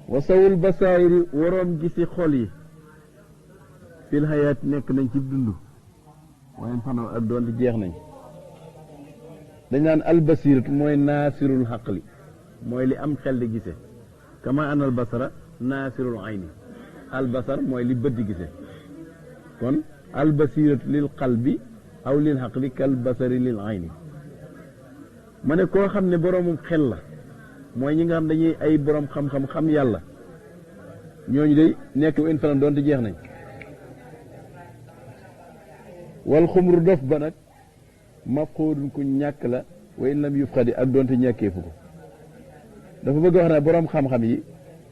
wasawul basaayiri waroom gisi xol yi fil xayaat nekk nañ ci dund waaye fanoo ak doon di jeex nañ dañ naan albasiratu mooy naasirul xaqli mooy li am xel di gise kama an albasara naasirul ayni albasar mooy li bët di gise kon albasiratu lil qalbi aw lil xaqli kal basari lil ayni ma ne koo xam ne boroomum xel la mooy ñi nga xam dañuy ay boroom xam-xam xam yàlla ñooñu day nekk in fanam doon di jeex nañ wal xumru dof ba nag mafquudun ku ñàkk la wa in lam yufqadi ak doonte ñàkkeefu ko dafa bëgg wax ne boroom xam-xam yi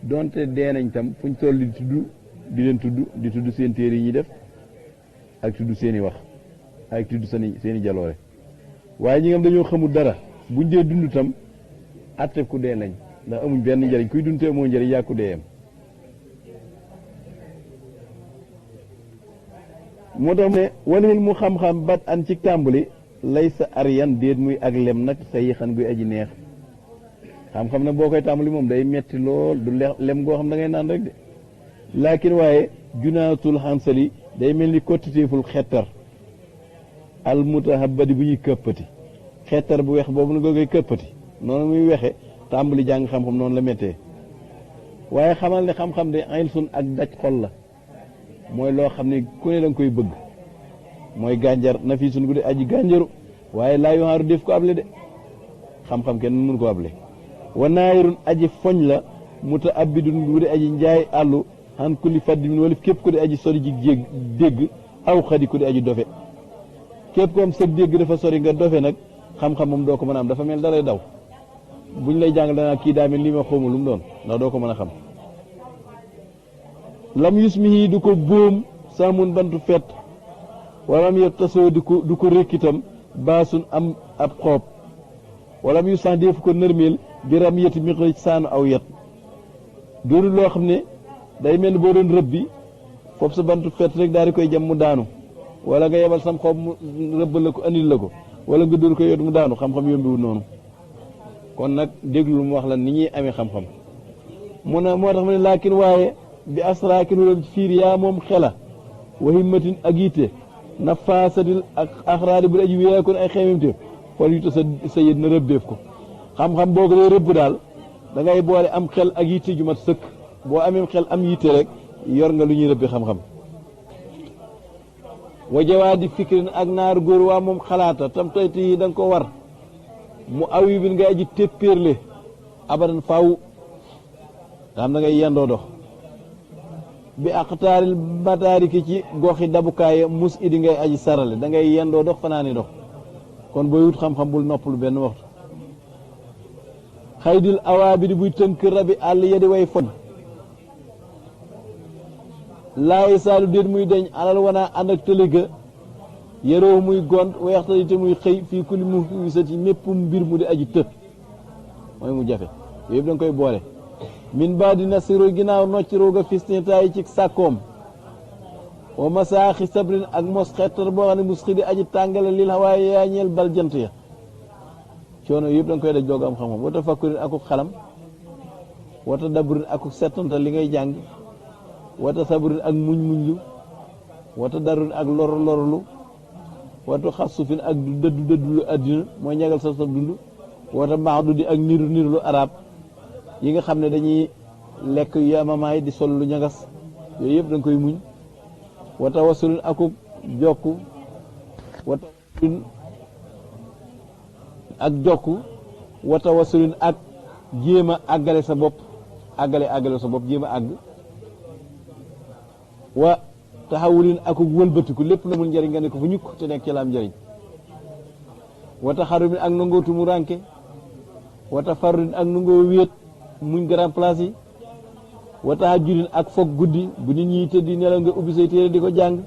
doonte dee nañ tam fuñ toll di tudd di leen tudd di tudd seen téere yi ñuy def ak tudd seeni wax ak tudd seeni jaloore waaye ñi nga xam dañoo xamul dara buñ dee dund tam atte ku dee lañ ndax amuñ benn njëriñ kuy dund te amoo njëriñ yaa ku dee yam moo tax ne walil mu xam-xam bat an ci tàmbali lay sa ariyan déet muy ak lem nag sa yixan guy aji neex xam-xam nag boo koy tàmbali moom day metti lool du lem goo xam da ngay naan rek de laakin waaye junaatul xansali day mel ni kottiteeful xettar al mutahabadi bu ñuy këppati xettar bu weex boobu nag koy këppati noonu muy wexe tàmbali jàng xam-xam noonu la méttee waaye xamal ne xam-xam de ayn sun ak daj xol la mooy loo xam ne ku ne da nga koy bëgg mooy gànjar na fii sun gu de aji gànjaru waaye laa yoxaaru def ko able de xam-xam kenn mënu ko able wa naayirun aji foñ la muta abidun gu de aji njaay àllu xan kulli faddi min wala képp ko de aji sori ji jég dégg aw xadi ko de aji dofe képp ko am sëg dégg dafa sori nga dofe nag xam-xam moom doo ko mën a am dafa mel dalay daw buñ lay jàng danaa kii daa mel lii ma xawma lu mu doon ndax doo ko mën a xam lam yusmihi du ko bóom saamun bantu fett walam yo tasoo du ko rékkitam baasun am ab xoob walam yu sax defu ko nërmeel bi ram yeti mi ko saanu aw yet doonu loo xam ne day mel ni boo doon rëb bi foofu sa bantu fett rek daal di koy jam mu daanu wala nga yebal sam xoob mu rëbbal la ko andil la ko wala nga dóor ko yot mu daanu xam-xam yombiwul noonu kon nag déglu mu wax la ni ñuy amee xam-xam mu ne moo tax mu ne laakin waaye bi asraakin wala fiir yaa moom xela wa himmatin ak yitte nafaasatil ak axraari bu aji wéyaakoon ay xeymimte fol yu ta sa yët na rëbbeef ko xam-xam boo ko dee rëbb daal da ngay boole am xel ak yitte ju mat sëkk boo amee xel am yitte rek yor nga lu ñuy rëbbi xam-xam wa jawaadi fikrin ak naar góor waa moom xalaata tam toyte yi da nga ko war mu awi bin ngay aji téppéerle abadan faw nga xam da ngay yendoo dox bi aqtaaril mataariki ci goxi dabukaay mus idi ngay aji sarale da ngay yendoo dox fanaani dox kon booy wut xam-xam bul noppalu benn waxtu xaydil awaabidi buy tënk rabi àll yadi way foñ laay saalu déet muy deñ alal wanaa ànd ak tëliga yeroo muy gont weextali te muy xëy fii kulli mu wisati mépp mbir mu di aji të mooy mu jafe yooyu yëpp da nga koy boole min ba di nasiru ginnaaw nocc rooga fistintaay ci sàkkoom wa masaaxi sabrin ak mos xettar boo xam ne mus xidi aji tàngale lil waaye yaa ñeel bal jant ya coono yëpp da nga koy daj doog am xam-xam wata fakkurin akuk xalam wata daburin akuk settanta li ngay jàng wata saburin ak muñ-muñlu wata darurin ak lorlu wata xasufin ak dëddu addina mooy ñagal sa dund wata maxdu di ak niru lu arab yi nga xam ne dañuy lekk yamamaay di sol lu ñagas yooyu yëpp da nga koy muñ wata wasulin akuk jokku wata ak jokku wata wasulin ak jéem a àggale sa bopp àggale sa bopp jéem a àgg wa taxawulin akuk wëlbatiku lépp la mul njëriñ nga ne ko fu ñukk te nekk ci la am njëriñ wata xarumin ak nangootu mu rànke wata farudin ak nangoo wéet muñ grand place yi wata hajjudin ak foog guddi bu nit ñi tëddi nelaw nga ubbi say téere di ko jàng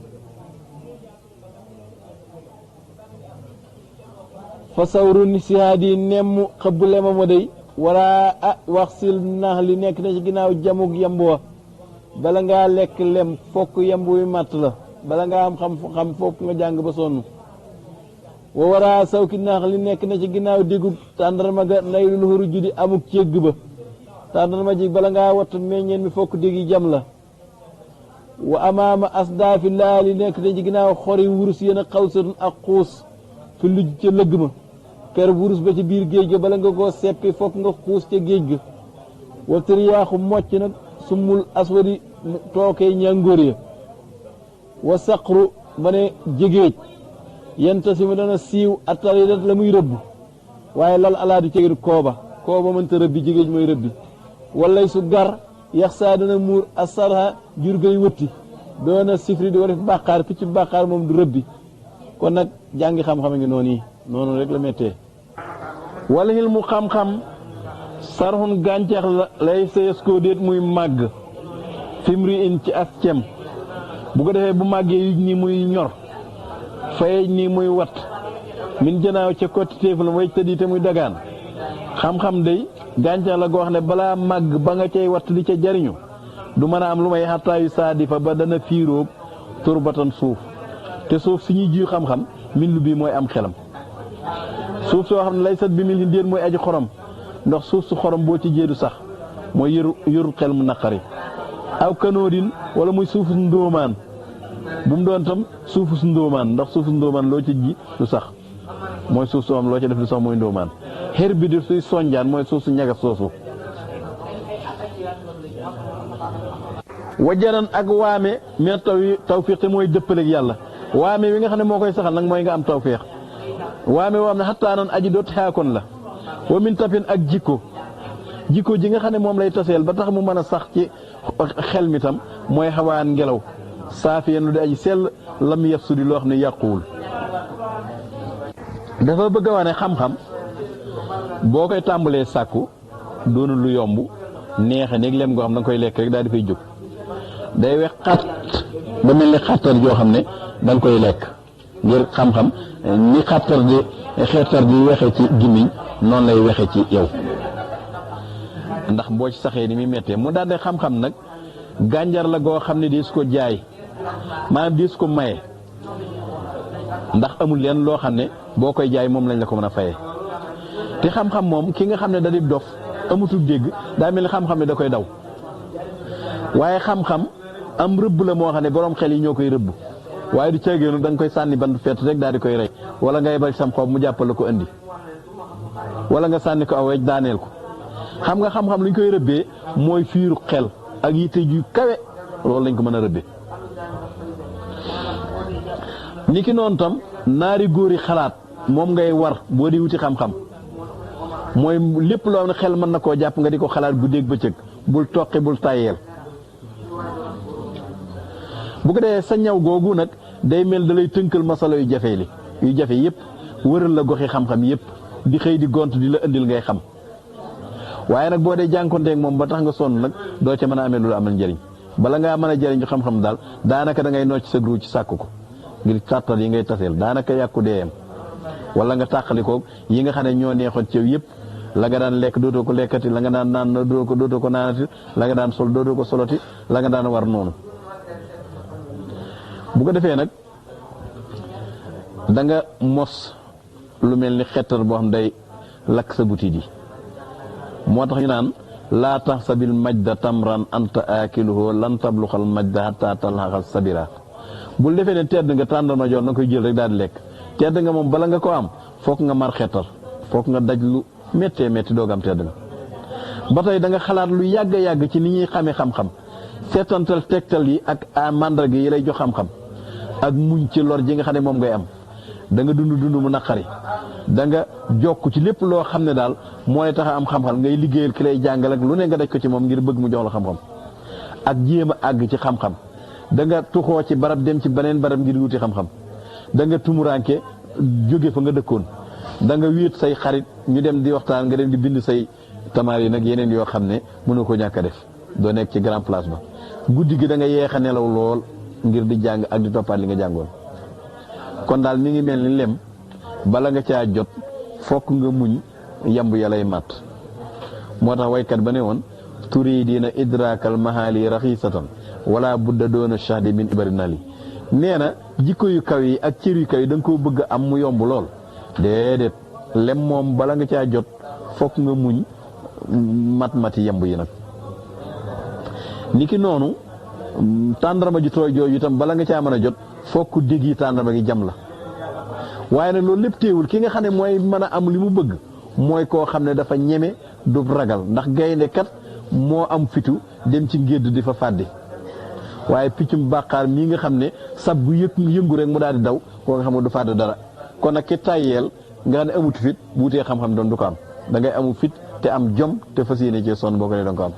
fa sawru ni sihaadi nemm xëbbu lema ma day wala wax sil naax li nekk na ci ginnaaw jamug yambu wa bala ngaa lekk lem fokk yambu wi màtt la bala ngaa am xam fokk nga jàng ba sonn wa waraa sawki naax li nekk na ci ginnaaw déggu tàndarma ga nday lu huru judi amuk cégg ba tàndarma ji bala ngaa watt meññeen mi fokk déggi jam la wa amaama asdaafi laali nekk te ci ginnaaw xori wurus yéen a xawsatun ak xuus fi luj ca lëgg ma per wurus ba ci biir géej ga bala nga koo seppi fokk nga xuus ca géej ga wa tëriyaaxu mocc nag summul aswadi tookee ñàngoor ya wa saqru ba ne jégéej yenta si mu dana siiw attaridat la muy rëbb waaye lal alaa du cegir kooba mënta rëbbi jégéej mooy rëbbi walay su gar yax saa dana muur asarha jur gay wëtti doona sifri di warif bàqaar picc bàqaar moom du rëbbi kon nag jàngi xam-xam ngi noonu yi noonu rek la méttee wala xil mu xam-xam sarxun gàncax la lay sëyes koo déet muy màgg fimri in ci as cem bu ko defee bu màggee yuj nii muy ñor fayej nii muy wat min janaaw ca kotti téef la way tëddi te muy dagaan xam-xam day gàncax la goo xam ne balaa màgg ba nga cay watt di ca jariñu du mën a am lu may xattaayu saadi fa ba dana fiiroog turbatan suuf te suuf si ñuy ji xam-xam min lu bii mooy am xelam suuf soo xam ne lay sat bi min déet mooy aji xorom ndax suuf su xorom boo ci jéedu sax mooy yërul xel mu naqari aw kanoodin wala muy suufu su ndóomaan bu mu doon tam suufu su ndóomaan ndax suufu su ndóomaan loo ci ji du sax mooy suuf soo xam loo ci def du sax mooy ndóomaan xer bi di suy sonjaan mooy suuf su ñagas soosu wajanan ak waame mais tawfiq te mooy dëppaleeg yàlla waame wi nga xam ne moo koy saxal nag mooy nga am tawfiq waame woo xam ne xattaanan aji doot xaakon la wa min tapin ak jikko ji nga xam ne moom lay taseel ba tax mu mën a sax ci xel mi tam mooy xawaan ngelaw saafiyen lu di aji sell lam yaf su di loo xam ne yàquwul dafa bëgg a wane xam-xam boo koy tàmbalee sàkku doonul lu yomb neexe néeg lem goo xam da nga koy lekk rek daal di fay jóg day wex xat ba mel ni xattar joo xam ne da nga koy lekk ngir xam-xam ni xettar di wexe ci gimiñ noonu lay wexe ci yow ndax boo ci saxee ni muy méttee mu daal di xam-xam nag gànjar la goo xam ne diis ko jaay maanaam diis ko maye ndax amul leen loo xam ne boo koy jaay moom lañ la ko mën a fayee te xam-xam moom ki nga xam ne da di dof amutul dégg daa mel ni xam-xam ne da koy daw waaye xam-xam am rëbb la moo xam ne borom xel yi ñoo koy rëbb waaye du ceegeenu da nga koy sànni bant fett rek daal di koy rey wala ngay bal sam xob mu jàppal la ko indi wala nga sànni ko aweej daaneel ko xam nga xam-xam lu ñu koy rëbbee mooy fiiru xel ak yitte ju kawe loolu lañ ko mën a rëbbee niki noonu tam naari góori xalaat moom ngay war boo di wuti xam-xam mooy lépp loo xam ne xel mën na koo jàpp nga di ko xalaat guddeeg bëccëg bul toqi bul tàyyeel bu ko defee sa ñaw googu nag day mel da lay tënkal masala yu jafe yëpp wëral la goxi xam-xam yëpp di xëy di gont di la indil ngay xam waaye nag boo dee jànkonteeg moom ba tax nga sonn nag doo ca mën a amee lu la amal njëriñ bala ngaa mën a jëriñ ci xam-xam daal daanaka da ngay nocc sa gru ci sàkku ko ngir kàttan yi ngay taseel daanaka yàqu deeyam wala nga tàqalikoo yi nga xam ne ñoo neexoon ci yow yëpp la nga daan lekk dootoo ko lekkati la nga daan naan dootoo ko naanati la nga daan sol dootoo ko soloti la nga daan war noonu bu ko defee nag da nga mos lu mel ni xettar boo xam day lakk sa butit yi moo tax ñu naan laa taxsabil majda tamran anta aakiluhu lan tabluxal majda hatta talhaqa sabira bul defee ne tedd nga tàndarma joon na koy jël rek daal di lekk tedd nga moom bala nga ko am foog nga mar xettar foog nga daj lu méttee métti doog am tedd nga ba tey da nga xalaat lu yàgg yàgg ci ni ñuy xamee xam-xam seetantal tegtal yi ak mandarga yi lay jox xam-xam ak muñ ci lor ji nga xam ne moom ngay am da nga dund mu naqari da nga jokk ci lépp loo xam ne daal mooy tax a am xam-xam ngay liggéeyal ki lay jàngal ak lu ne nga daj ko ci moom ngir bëgg mu jox la xam-xam ak jéem a àgg ci xam-xam da nga tuxoo ci barab dem ci beneen barab ngir wuti xam-xam da nga tumuranke jóge fa nga dëkkoon da nga wéet say xarit ñu dem di waxtaan nga dem di bind say tamaar yi nag yeneen yoo xam ne mënu ko ñàkk a def doo nekk ci grand place ba guddi gi da nga yeex a nelaw lool ngir di jàng ak di toppaat li nga jàngoon kon daal mi ngi mel ni lem bala nga caa jot fokk nga muñ yamb yalay mat moo tax waykat ba ne woon turidiina idrakal mahali raxisatan wala budda doona shahdi min ibarinali nee na jikko yu kaw yi ak cër yu kaw yi da nga koo bëgg am mu yomb lool déedéet lem moom bala nga caa jot fokk nga muñ mat-mati yemb yi nag. niki noonu tàndarma ju tooy jooju itam bala nga caa mën a jot fokk dégg yi tàndarma gi jam la waaye nag loolu lépp téewul ki nga xam ne mooy mën a am li mu bëgg mooy koo xam ne dafa ñeme du ragal ndax gaynde kat moo am fitu dem ci ngédd di fa fàddi waaye piccum bàqaar mii nga xam ne sab bu yëngu rek mu daal di daw koo nga xam ne du fàdd dara kon nag ki tàyyeel nga xam ne amut fit bu wutee xam-xam doon du ko am da ngay amu fit te am jom te fas yéene cee sonn boo ko ne doon ko am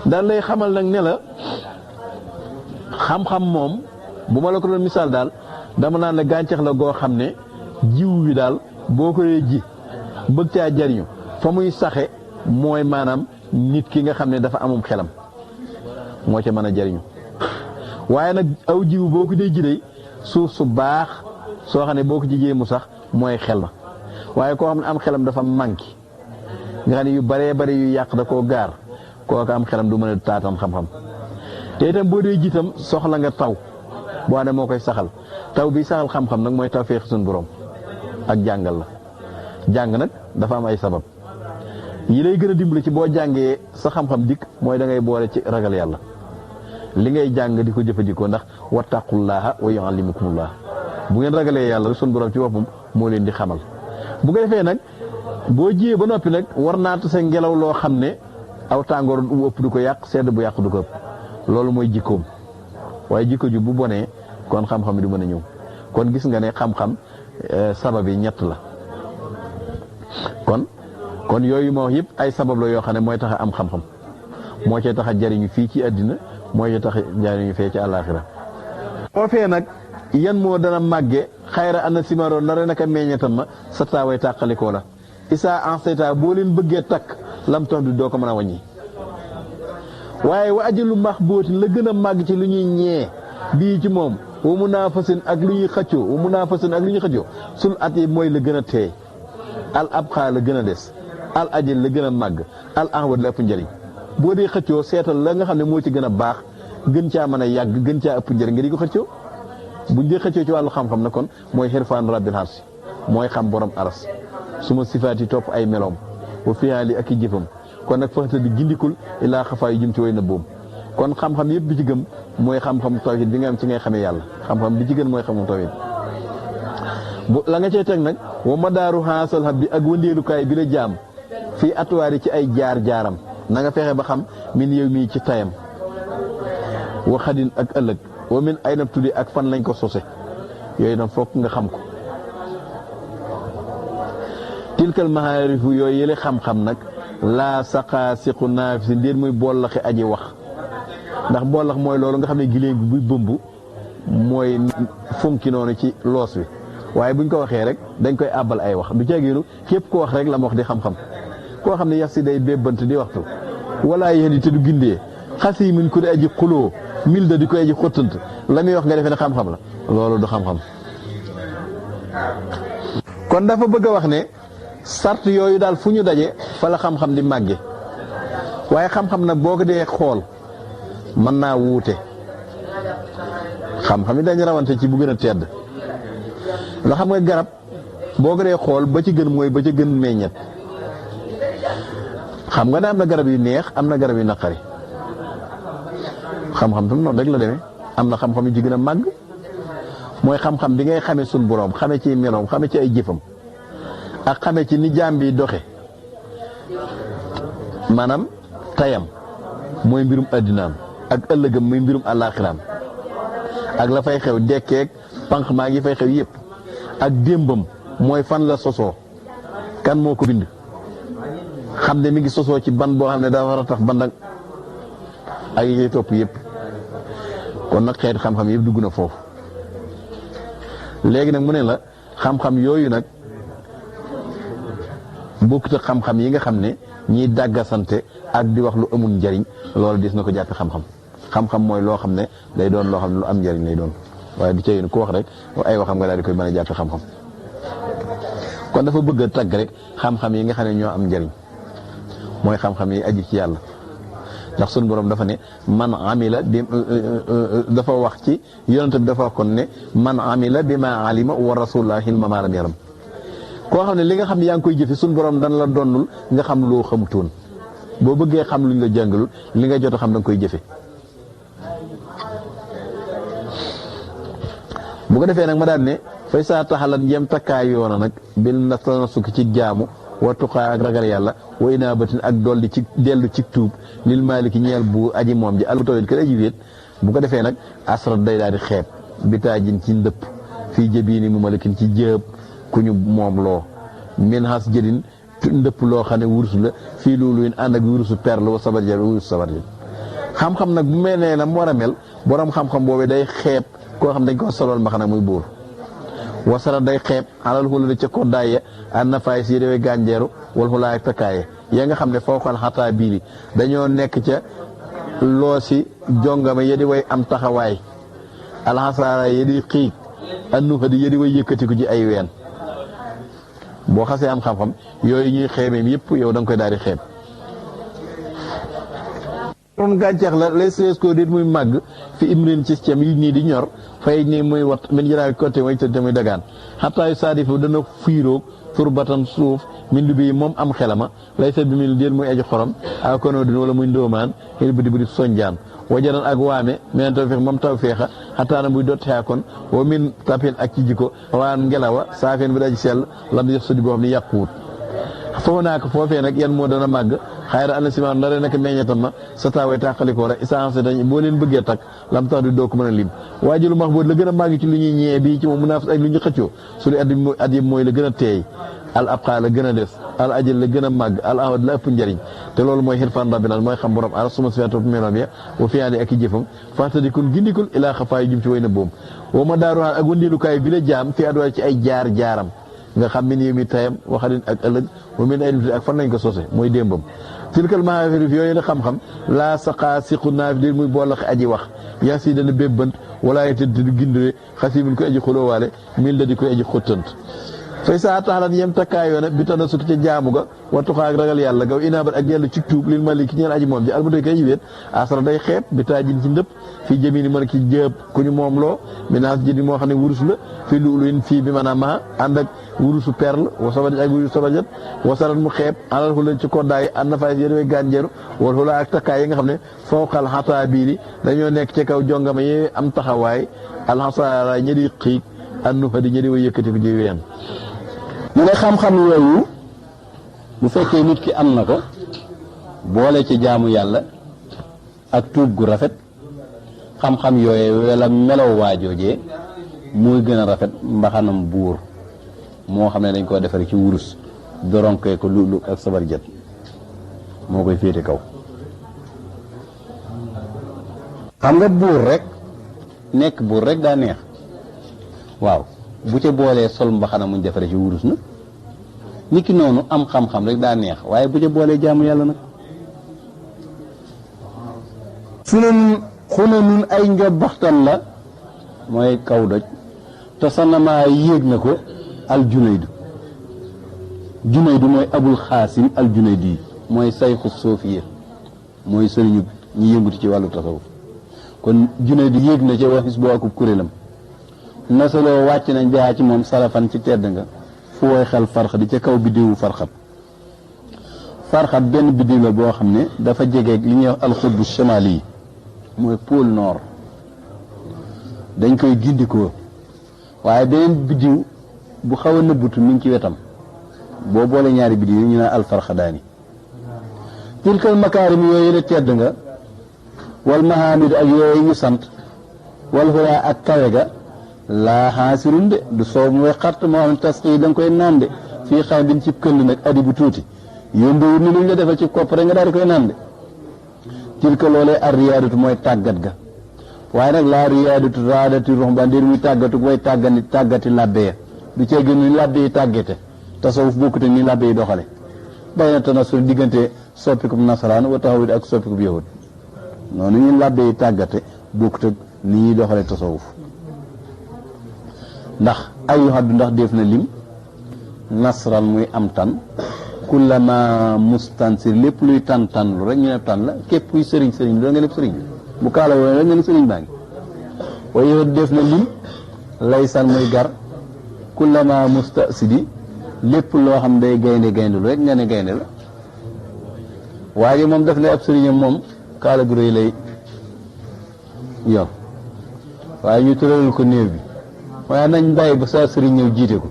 daal lay xamal nag ne la xam-xam moom bu ma la ko doon misaal daal dama naan la gàncax la goo xam ne jiw wi daal boo koy ji bëgg caa jariñu fa muy saxe mooy maanaam nit ki nga xam ne dafa amum xelam moo ca mën a jariñu waaye nag aw jiw boo ko dee ji suuf su baax soo xam ne boo ko jigee mu sax mooy xel ma waaye koo xam ne am xelam dafa manqué nga xam ne yu baree bari yu yàq da koo gaar kooku am xelam du mën a taatam xam-xam te itam boo dee jiitam soxla nga taw boo ne moo koy saxal taw bi saxal xam-xam nag mooy taw feex suñu borom ak jàngal la jàng nag dafa am ay sabab yi lay gën a dimbali ci boo jàngee sa xam-xam dikk mooy da ngay boole ci ragal yàlla li ngay jàng di ko jëfandikoo ndax wattaqullaaha wa yuallimukumullaah bu ngeen ragalee yàlla suñu borom ci boppam moo leen di xamal bu ko defee nag boo jiyee ba noppi nag war naa tase ngelaw loo xam ne aw tàngoor bu ëpp du ko yàq sedd bu yàq du ko ëpp loolu mooy jikkoom waaye jikko ju bu bonee kon xam-xam yi du mën a ñëw kon gis nga ne xam-xam sabab yi ñett la kon yooyu moo yëpp ay sabab la yoo xam ne mooy tax a am xam-xam moo cee tax a jariñu fii ci àddina moo cee tax a jariñu fee ci àllaaxira moo fee nag yan moo dana màgge xayra ana simaro nare naka meññetam ma sa taaway tàqalikoo la isaa enseta boo leen bëggee takk lam tax du doo ko mën a wàññi waaye wa ajalu max bootin la gën a màgg ci lu ñuy ñee bii ci moom wa munaafasin ak lu ñuy xëccoo sul at yi mooy la gën a teey al abxaa la gën a des al ajal la gën a màgg al ahwad la ëpp njëriñ boo dee xëccoo seetal la nga xam ne moo ci gën a baax gën caa mën a yàgg gën caa ëpp njëriñ nga di ko xëccoo buñ dee xëccoo ci wàllu xam-xam na kon mooy xirfaan rabbil arsi mooy xam borom aras su ma sifaat yi topp ay meloom wa fiyaali ak i jëfam kon nag faxta di gindikul ilaa xafaa yu jëm ci way na boom kon xam-xam yëpp bi ci gëm mooy xam-xam tawhid bi nga am ci ngay xamee yàlla xam-xam bi ci gën mooy xam-xam tawhid bu la nga cey teg nag wa madaaru haasal hab bi ak wëndeelukaay bi la jaam fii atuwaari ci ay jaar-jaaram na nga fexe ba xam min yow mii ci tayam wa xadin ak ëllëg wa min ay nab tuddi ak fan lañ ko sose yooyu nag fokk nga xam ko tilkal mahaarifu yooyu yële xam-xam nag laa saqaa siqu naafisi ndéet muy bollaxi aji wax ndax bollax mooy loolu nga xam ne giléem bi buy bëmb mooy funki noonu ci loos wi waaye buñ ko waxee rek dañ koy àbbal ay wax du ceegiinu képp ko wax rek la ma wax di xam-xam koo xam ne yax si day bébbant di waxtu wala yéen di te du gindee xas yi min ku di aji xuloo mil da di koy aji xottant la muy wax nga defee ne xam-xam la loolu du xam-xam kon dafa bëgg a wax ne sart yooyu daal fu ñu daje fa la xam-xam di màgge waaye xam-xam nag boo ko dee xool mën naa wuute xam-xam yi dañ rawante ci bu gën a tedd nga xam nga garab boo ko dee xool ba ci gën mooy ba ci gën meññet xam nga ne am na garab yu neex am na garab yu naqari xam-xam tam noonu rek la demee am na xam-xam yu ci gën a màgg mooy xam-xam bi ngay xamee suñ boroom xamee ci meloom xamee ci ay jëfam ak xamee ci ni jaam bi doxe maanaam tayam mooy mbirum addinaam ak ëllëgam muy mbirum àllaaxiraam ak la fay xew dekkeeg panq maa ngi fay xew yëpp ak démbam mooy fan la sosoo kan moo ko bind xam ne mi ngi sosoo ci ban boo xam ne daa war a tax ban ak yi topp yëpp kon nag xeet xam-xam yëpp dugg na foofu léegi nag mu ne la xam-xam yooyu nag bokkut ak xam-xam yi nga xam ne ñiy dàggasante ak di wax lu amul njariñ loolu dis na ko jàppe xam-xam xam-xam mooy loo xam ne day doon loo xam ne lu am njariñ lay doon waaye du cee ku wax rek ay waxam nga daal di koy mën a jàppe xam-xam kon dafa bëgg a tagg rek xam-xam yi nga xam ne ñoo am njariñ mooy xam-xam yi aji ci yàlla ndax sunu borom dafa ne man amila bi dafa wax ci yonent bi dafa wax kon ne man amila bi ma alima wa rasulullah hilma ma lam yaram koo xam ne li nga xam ne yaa ngi koy jëfe suñ borom dana la donnul nga xam loo xamutoon boo bëggee xam luñ la jàngalul li nga jot a xam da nga koy jëfe bu ko defee nag ma daan ne fay saa taxalan yem takkaay yoona nag bil na sukk ci jaamu wa tuqaa ak ragal yàlla wa inaabatin ak dolli ci dellu ci tuub lil maaliki ñeel bu aji moom ji almutawil kër aji wéet bu ko defee nag asrat day daal di xeeb bitaajin ci ndëpp fii jëbii ni mu malikin ci jëb ku ñu moom loo min has jërin ndëpp loo xam ne wurus la fii loolu yin ànd ak wurusu perle wa sabar jël wurusu sabar jël xam-xam nag bu mel ne la mu war a mel borom xam-xam boobu day xeeb koo xam dañ ko solol ma xanaa muy buur wasara day xeeb alal xula ca koddaay ya an nafaay si dewee gànjeeru wala xulaay ak takkaaye ya nga xam ne foo xool xataa biiri dañoo nekk ca loo si jongama ya di way am taxawaay alxasaara ya di xiig annuxa di ya di way yëkkatiku ci ay ween boo xasee am xam-xam yooyu ñuy xeebeem yëpp yow da nga koy daal di xeeb ron gàncax la les ses ko dit muy màgg fi imrin ci cem yi nii di ñor fay nii muy wat min jëraa côté mooy tënte muy dagaan xattaayu saadifu dana fiiroog turbatan suuf mindu bi moom am xelama lay sa bi mil déet muy aji xorom a kono din wala muy ndóomaan xëy budi budi sonjaan wajaran ak waame menen taw feex moom taw feexa xattaana muy dotti kon wa min tapin ak ci jikko waan ngelawa saafeen bi daji sell lam yëf sudi boo xam ne yàquwut foofu naa ko foofee nag yan moo dana màgg xayra àll siman ndare nekk meññetam ma sa taawee tàqalikoo rek isancé dañ boo leen bëggee takk lam tax du doo ko mën a lim waajilu max boot la gën a màgg ci lu ñuy ñee bii ci moom munaafis ak lu ñu xëccoo su dee at yi mooy la gën a teey al abqa la gën a des al ajal la gën a màgg al ahad la ëpp njëriñ te loolu mooy xirfaan rabbinal mooy xam borom ala suma sifa topp meloom ya wa fiyaandi ak i jëfam faatadikun gindikul ilaa xafaayu jëm ci way na boom wa ma daaruhaan ak wëndeelukaay bi la jaam fi adwaay ci ay jaar-jaaram nga xam min yi mi tayam waxalin ak ëllëg wa min ay ak fan lañ ko sose mooy démbam tilkal maafirif yooyu la xam-xam laa saqaa siqu naaf di muy boolax aji wax yaa si dana bébbant wala ay tëdd du gindre xasimun koy aji xulóowaale mil da di koy aji xottant fay saa taxalan yem takkaayoona bi tana sukk ca jaamu ga wattuxaa ak ragal yàlla gaw inaabat ak dellu ci tuub lil maliki ñeel aji moom ji almutoy kay wéet asra day xeeb bi taajin ci ndëpp fii jëmi ni mën ki jëb ku ñu moom loo minaas jëdi moo xam ne wurus la fii luuluin fii bi maanaam maa ànd ak wurusu perle wa sabat ak wurusu sabajet wasarat mu xeeb alal xula ci koddaay an na fay yédewee gànjeeru wala xula ak takkaay yi nga xam ne fawqal xataa biiri dañoo nekk ci kaw jongama yi am taxawaay alxasaara ña di xiig annu fa di ña di way yëkkati ko ji ween mu ne xam-xam yooyu bu fekkee nit ki am na ko boole ci jaamu yàlla ak tuub gu rafet xam-xam yooyu wala melow waajoojee muy gën a rafet mbaxanam buur moo xam ne dañ koo defare ci wurus doronkee ko lu ak sabar jët moo koy féete kaw xam nga buur rek nekk buur rek daa neex waaw bu ca boolee sol mbaxana muñ defare ci wurus na nit ki noonu am xam-xam rek daa neex waaye bu ca boolee jaamu yàlla nag su ne nun xuna nun ay njobbaxtan la mooy kaw doj te sanama yéeg na ko al junaydu mooy abul xaasim al junaydu yi mooy sayxu soofiya mooy sëriñu ñi yëngutu ci wàllu tasawuf kon junaydu yéeg na ca waxis boo akub kuréelam nasaloo wàcc nañ bihaa ci moom sarafan ci tedd nga fu woy xel farxa di ca kaw biddiwu farxat benn biddiw la boo xam ne dafa jege li ñuy wax alxutbu chamali yi mooy pôle nord dañ koy gindikoo waaye beneen biddiw bu xaw a nëbbutu mi ngi ci wetam boo boole ñaari biddiw yi ñu naan alfarxadaani tilkal makaarim yooyu la tedd nga wal mahamid ak yooyu ñu sant wal xulaa ak kawe ga laa xaasirun de du soow mooy xart moo xam ne tas yi da nga koy naan de fii xam din ci këll nag addi bu tuuti yombawut ni luñ la defal ci kopp rek nga daal di koy naan de tilka loolee ar riyaadatu mooy tàggat ga waaye nag laa riyaadatu raadati ruxbaan déer muy tàggatu way tàggati labbe ya du cee gën ni labbe yi tàggate tasawuf bokkute ni labbe yi doxale bay na tanasur diggante soppikub nasaraan wa taxawit ak soppikub yahud noonu ñu labbe yi tàggate bokkute ni ñuy doxale tasawuf ndax ay haddu ndax def na lim nasran muy am tan kullama mustansir lépp luy tan lu rek ñu ne tan la képp kuy sëriñ loolu nga ne sëriñ bu kaala woon rek nga ne sëriñ baa ngi waaye def na lim laysan muy gar kullama mustasidi lépp loo xam day gaynde lu rek nga ne gaynde la waaye moom daf ne ab sëriñam moom kaala gu rëy lay yor waaye ñu tëralal ko néew bi waaye nañ bàyyi ba saa sëriñ ñëw jiite ko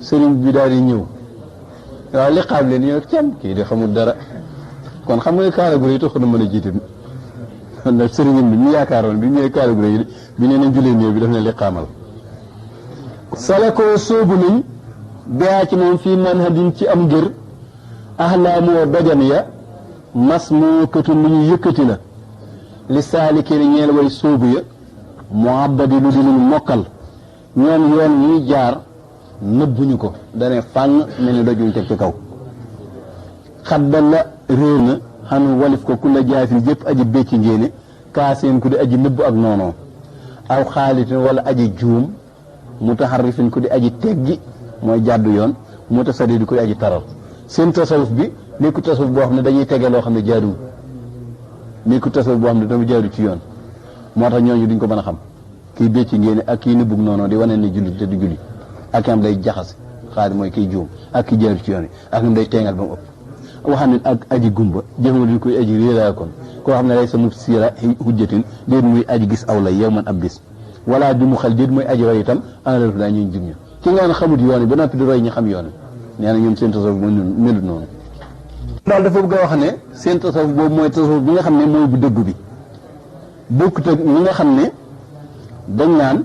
sëriñ bi daal di ñëw waaw li xam leen ñëw cam kii di xamul dara kon xam nga kaala gu rëy taxu na mën a jiite kon nag sëriñam bi ñu yaakaaroon bi ñëwee kaala gu rëy bi nee nañ julee néew bi daf ne li xaamal sala ko sóobu nañ baa ci moom fii manhajin ci am ngir ahlaamoo dojan ya mas moo këtu lu ñu yëkkati la li saalikeen ñeel way sóobu ya mu abadi lu di luñ mokkal ñoom yoon ñuy jaar nëbbuñu ko dane fànn mel ni dojuñ teg ci kaw xadda la réer na xanu walif ko ku la jaafin jëpp aji bécci ngéene kaaseen ku di aji nëbb ak noonoo aw xaalitin wala aji juum mutaharrifin ku di aji teggi mooy jàddu yoon mutasadidi ku di aji taral seen tasawuf bi nekku tasawuf boo xam ne dañuy tege loo xam ne jaaduwul nekku tasawuf boo xam ne dafa jaadu ci yoon moo tax ñooñu duñ ko mën a xam kii bécci ngéene ak kii nëbbug noonoo di wane ne julli te du julli ak am day jaxase xaari mooy kiy juum ak ki jaadu ci yoon yi ak am day teengal ba mu ëpp waxam ne ak aji gumba jëfama duñ koy aji réeraa kon koo xam ne lay sa mub siira hujjatin déet muy aji gis aw lay yow man ab bis wala bi mu xel déet mooy aji roy itam ana la daa ñuy jug ñu ki nga ne xamut yoon yi ba noppi di roy ñi xam yoon yi nee na ñoom seen tasawuf mooy melut noonu daal dafa bëgg a wax ne seen tasawuf boobu mooy tasawuf bi nga xam ne mooy bu dëgg bi bokkut ak ñi nga xam ne dañ naan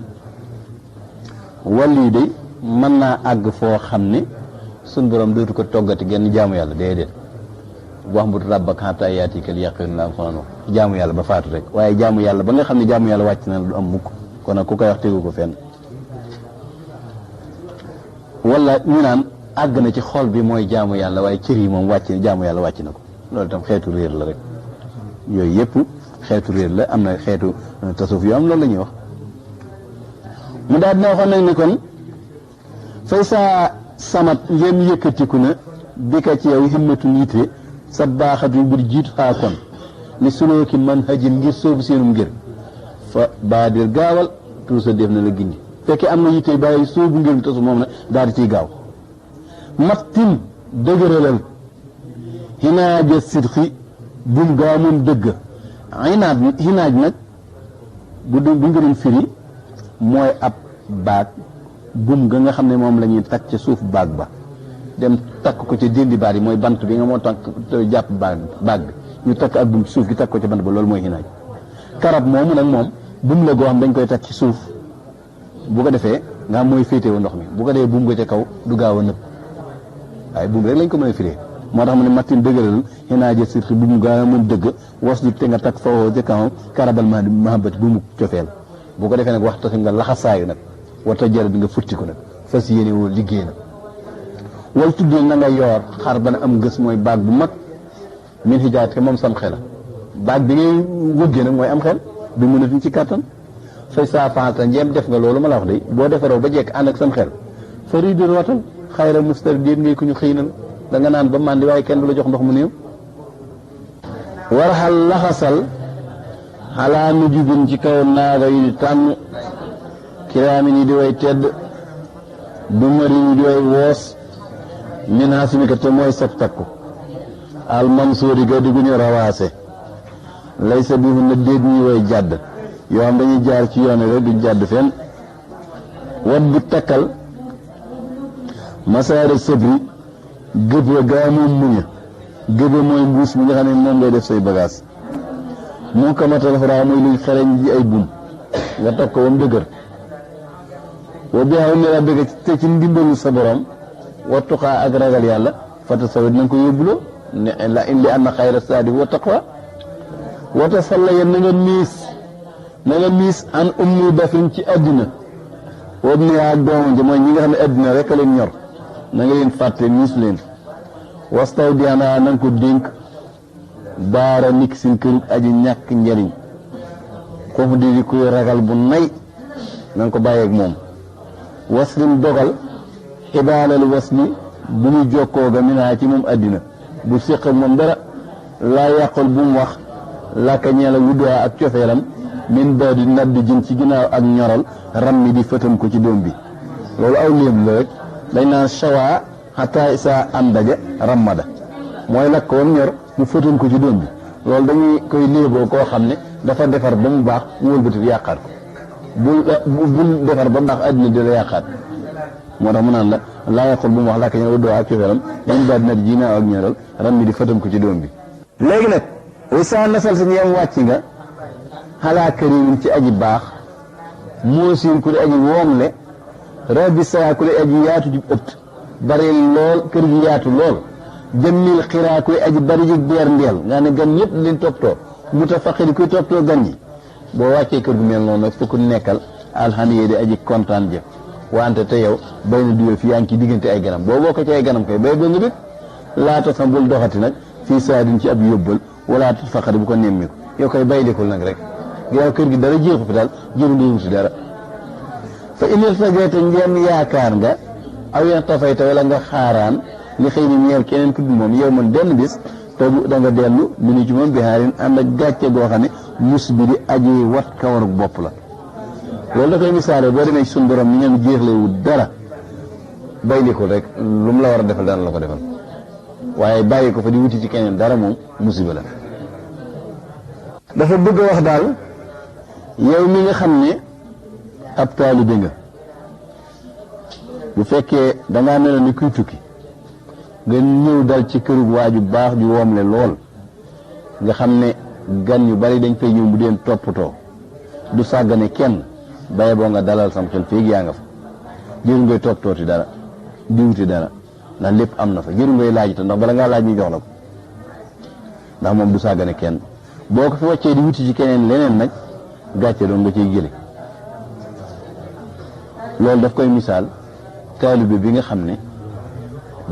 wàllu yi de mën naa àgg foo xam ne suñ borom dootu ko toggati genn jaamu yàlla déedéet wax mbut rabbak hatta yaatikal yaqiin la am xonoon jaamu yàlla ba faatu rek waaye jaamu yàlla ba nga xam ne jaamu yàlla wàcc na du am mukk kon nag ku koy wax tegu ko fenn wala ñu naan àgg na ci xol bi mooy jaamu yàlla waaye cër yi moom wàcc jaamu yàlla wàcc na ko loolu itam xeetu réer la rek yooyu yëpp xeetu réer la am na xeetu tasawuf yoo am loolu la ñuy wax mu daal dina waxoon nag ne kon fay saa samat ngeen yëkkatiku na bi ka ci yow himmatun yitte sa baaxatu bu jiitu xaa kon li sulooki man hajin ngir soobu seenum ngir fa baadir gaawal tuusa def na la gindi fekkee am na yitte bàyyi soobu ngir tasu moom na daal di ciy gaaw mattin dëgëralal hinaaja sidxi bum gaaw moom dëgg hinaaj nag bu nga doon firi mooy ab baag bum ga nga xam ne moom la ñuy takk ca suuf baag ba dem takk ko ca dindi baat yi mooy bant bi nga moo takk jàpp baag bi ñu takk ak bum ci suuf gi takk ko ca bant ba loolu mooy hinaaj karab moomu nag moom bum la goo xam dañ koy takk ci suuf bu ko defee nga xam mooy féetewu ndox mi bu ko defee bum nga ca kaw du gaaw a nëb waaye bum rek lañ ko mën a firee moo tax mu ne mattin dëgëral hinaaja sirxi bu mu gaaw moom dëgg was di te nga takk fawoo ca kaw karabal mahabati bu mu cofeel bu ko defee nag waxtu nga laxasaayu nag wata jara bi nga futti ko nag fas yéene woo liggéey nag wal tuddee na nga yoor xar bana am ngës mooy baag bu mag min hijaat ke moom sam xela baag bi ngay wëggee nag mooy am xel bi mënatuñ ci kàttan fay saa faata njeem def nga loolu ma la wax de boo defaroo ba jekk ànd ak sam xel fari di rootal xayra mustar déet ngay ku ñu xiinal da nga naan ba màndi waaye kenn du la jox ndox mu néew warxal laxasal xalaa nujubin ci kaw naaga yu di tànn kiraamin yi di way tedd du mari yi di way woos min hasibika te mooy sab takku al mansuuri ga di gu ñu rawaase lay sa bihu na déet ñuy way jàdd yoo xam dañuy jaar ci yoon rek du jàdd fenn wat bu takkal masaare sëbri gëb gaa moom muña gëba mooy mbuus mi nga xam ne moom ngay def say bagage moo ko matal faraa mooy luy xereñ ji ay bum nga takk ko ba mu dëgër wa bi xaw ne rabbika te ci ndimbalu sa borom wattuqaa ak ragal yàlla fata sawit na nga ko yóbbuloo ne la indi anna xayra saadi wa taqwa wata salla yéen na nga miis an ummi bafin ci àddina woobu ne ak doomam ji mooy ñi nga xam ne àddina rek a leen ñor na nga leen fàtte miis leen wastaw diana na nga ko dénk baara nik sin kërug aji ñàkk njariñ koofu di kuy ragal bu nay na nga ko bàyyeeg moom waslim dogal xibaalal wasli bu mu jokkoo ga minaa ci moom àddina bu séq moom dara laa yàqul bu mu wax làkka ñeela wudduwaa ak cofeelam min ba di nadd jëm ci ginnaaw ak ñoral ram mi di fëtam ko ci doom bi loolu aw léem la rek dañ naan shawa hatta isa andaja ramada mooy lakk woon ñor mu fëtoon ko ci doom bi loolu dañuy koy léeboo koo xam ne dafa defar ba mu baax mu wëlbati yàqaat ko bul defar ba mu baax àddina di la yàqaat moo tax mu naan la laa yaqul bu mu wax làkk ñor uddoo ak cofeeram dañ daal dina ji naaw ak ñoral ram mi di fëtam ko ci doom bi léegi nag isa nasal sa ñeem wàcc nga xalaa karimin ci aji baax moo siin ku di aji woomle rabbi saa ku di aji yaatu ji ëtt bari lool kër gi yaatu lool jëmmil xiraa kuy aji bari ji beer ndeel nga ne gan ñëpp leen toppatoo mutafaqiri kuy toppatoo gan ñi boo wàccee kër gu mel noonu nag fukk nekkal alxaniye di aji kontaan jëf wante te yow bay na duyoo fi yaa ngi ci diggante ay ganam boo bokk ci ay ganam koy bay ba nga dëkk laata sa bul doxati nag fii saa din ci ab yóbbal wala faqari bu ko nemmiku yow koy baylikul nag rek yow kër gi dara jeexu fi daal jërëndiwul si dara fa inil fajete ngeen yaakaar nga aw yen tafayta wala nga xaaraan li xëy ni ñeel keneen ku dul moom yow man benn bis te da nga dellu mu ni ci moom bi xaarin ànd ak gàcce goo xam ne mus bi di aji wat kawarug bopp la loolu da koy misaale boo demee ci suñu borom mi ngeen jeexlewu dara baylikul rek lu mu la war a defal dana la ko defal waaye bàyyi ko fa di wuti ci keneen dara moom musiba la dafa bëgg a wax daal yow mi nga xam ne ab taalibe nga bu fekkee dangaa mel ni kuy tukki nga ñëw dal ci këru waaju baax ju woomle lool nga xam ne gan yu bari dañ fay ñëw bu deen toppatoo du sàggane kenn baye boo nga dalal sam xel féeg yaa nga fa jëru ngay toppatooti dara di wuti dara ndax lépp am na fa jëru ngay laaj te ndax bala ngaa laaj ñu jox la ko ndax moom du sàggane kenn boo ko fi wàccee di wuti ci keneen leneen nag gàcce doon nga ciy jële loolu daf koy misaal taalibe bi nga xam ne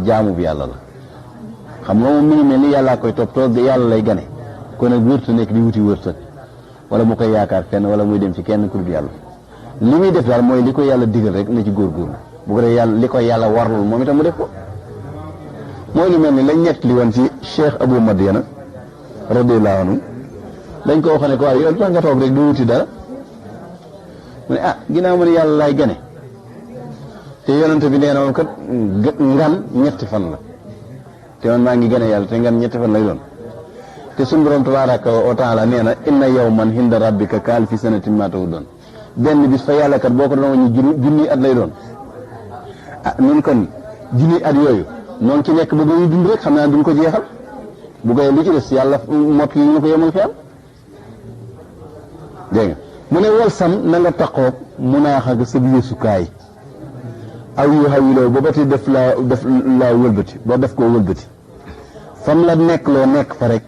jaamu bi yàlla la xam nga moom mi ngi mel ni yàllaa koy toppatoo yàlla lay gane kon nag wërta nekk di wuti wërsëg wala mu koy yaakaar fenn wala muy dem ci kenn ku dul yàlla li muy def daal mooy li ko yàlla digal rek na ci góorgóorlu bu ko dee yàlla li ko yàlla warlul moom itam mu def ko mooy lu mel ni lañ ñett li woon ci Cheikh Abou Madiana radiyallahu anhu dañ ko wax ne ko waaye yow tax nga toog rek du wuti dara mu ne ginnaaw ma ne yàlla laay gane te yonente bi nee na moom kat ngan ñetti fan la te man maa ngi gane yàlla te ngan ñetti fan lay doon te suñu borom tabaaraka wa taala nee na inna yawman hinda rabbika ka alfi sanatin ma ta'udun benn bis fa yàlla kat boo ko doon ñu junni at lay doon nun kon junni at yooyu noonu ci nekk ba ba ñu dund rek xam naa duñ ko jeexal bu koy li ci des yàlla mot li ñu ko yemal fi am dégg nga mu ne wal sam na nga taqoog munaax ak sa yéesukaay aw yu xawiloo ba bati def laa wëlbati ba def koo wëlbati fam la nekk loo nekk fa rek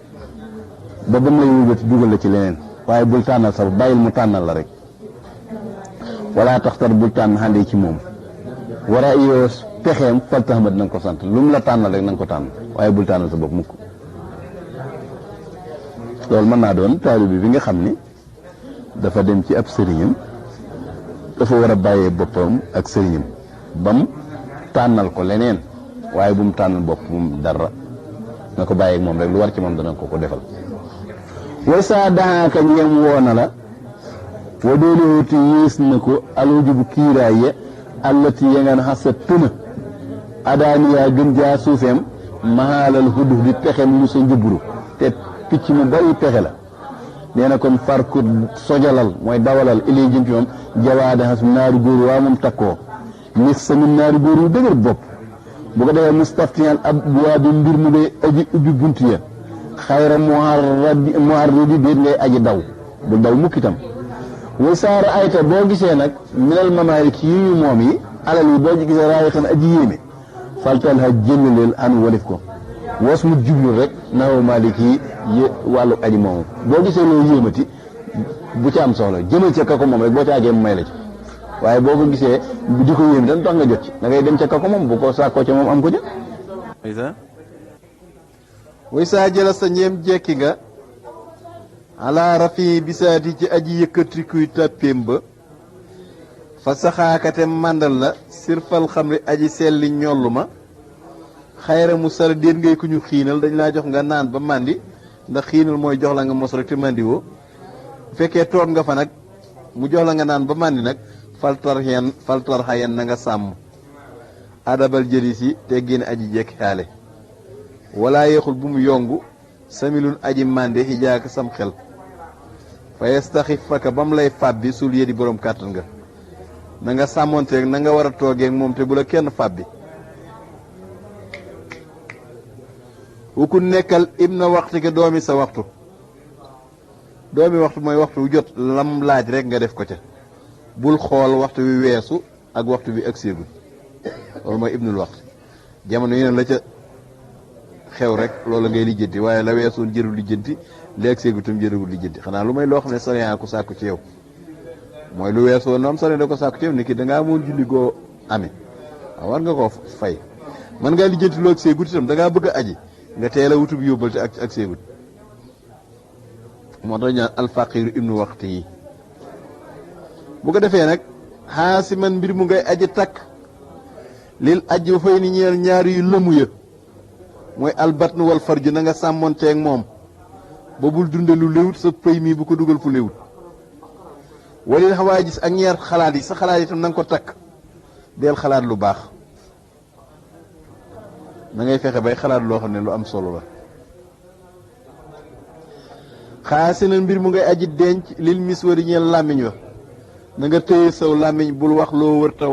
ba mu lay wëlbati dugal la ci leneen waaye bul tànnal sa bàyyil mu tànnal la rek wala taxtar bul tànn xàndee ci moom wara yoo pexeem fal taxamat na nga ko sant lu mu la tànnal rek na nga ko tànn waaye bul tànnal sa bopp mukk loolu mën naa doon taalibe bi nga xam ni dafa dem ci ab sëriñam dafa war a bàyyee boppam ak sëriñam bam tànnal ko leneen waaye bu mu tànnal boppam dara na ko bàyyeeg moom rek lu war ci moom dana ko defal way saa daxaaka ñeem woona la wa doolewuti yées na ko alwajubu kiiraay ya allati ya ngaan xasa tëna adaaniyaa gën jaa suufeem maxaalal xudduf di pexem lu sa njëbburu te picc mu bari pexe la nee na kon farku sojalal mooy dawalal ilay jëm ci moom jawaada xas naari góor waa moom takkoo nis samin naari góor yu dëgër bopp bu ko defee mustaftiyan ab waa bi mbir mu dee aji ubbi bunt ya xayra muharradi déet ngay aji daw bu daw mukk itam way saara ayta boo gisee nag minal mamaalik yi ñu moom yi alal yi boo gisee raayatan aji yéeme faltal ha jëllaleel an walif ko was mu jublu rek naw malik yi wàllu aji moomu boo gisee loo yéemati bu ci am soxla jëmal ca kako moom rek boo ca àggee mu may la ci waaye boo ko gisee di ko yéemi dan tax nga jot ci da ngay dem ca kako moom bu ko sàkkoo ca moom am ko ca way saa jëla sa ñeem jekki nga ala rafi bisaati ci aji yëkkati kuy tàppeem ba fa saxaakate màndal la sirfal xam ri aji selli ñollu ma xayra mu sara déet ngay ku ñu xiinal dañ laa jox nga naan ba màndi ndax xiinal mooy jox la nga mos rek te màndi woo bu fekkee toog nga fa nag mu jox la nga naan ba màndi nag faltar xayen na nga sàmm adabal jëri si teggin aji jekk xaale wala yeexul bu mu yongu samilun aji mànde xijaaka sam xel fa yastaxif faka ba mu lay fàbbi sul yedi boroom kàttan nga na nga sàmmonteeg na nga war a toogeeg moom te bu la kenn fàbbi ku nekkal ibna waxtu ke doomi sa waxtu doomi waxtu mooy waxtu wu jot lam laaj rek nga def ko ca bul xool waxtu wi weesu ak waxtu bi ak séegul loolu mooy ibnul waxtu jamono yeneen la ca xew rek loolu ngay lijjanti waaye la weesoon jërul lijjanti léegi séegul tam jërul lijjanti xanaa lu may loo xam ne sariya ko sàkku ci yow mooy lu weesoon noonu sariya da ko sàkku ci yow ni ki dangaa amoon julli goo amee waaw war nga koo fay mën ngaa lijjanti loo ak séegul itam dangaa bëgg a aji nga teel a wutub yóbbal te ak séegul moo tax ñaan alfaqiru ibnu waxti yi bu ko defee nag xaasiman mbir mu ngay aji takk lil aji ba fay ni ñeel ñaari yu lëmu ya mooy albatnu wal farju na nga sàmmonteeg moom ba bul dunde lu léwut sa pëy mii bu ko dugal fu léwut walil xawaa gis ak ñeer xalaat yi sa xalaat yi tam na nga ko takk del xalaat lu baax na ngay fexe bay xalaat loo xam ne lu am solo la xaasinan mbir mu ngay aji denc lil mis wari ñeel làmmiñ wa na nga téye saw làmmiñ bul wax loo wër ta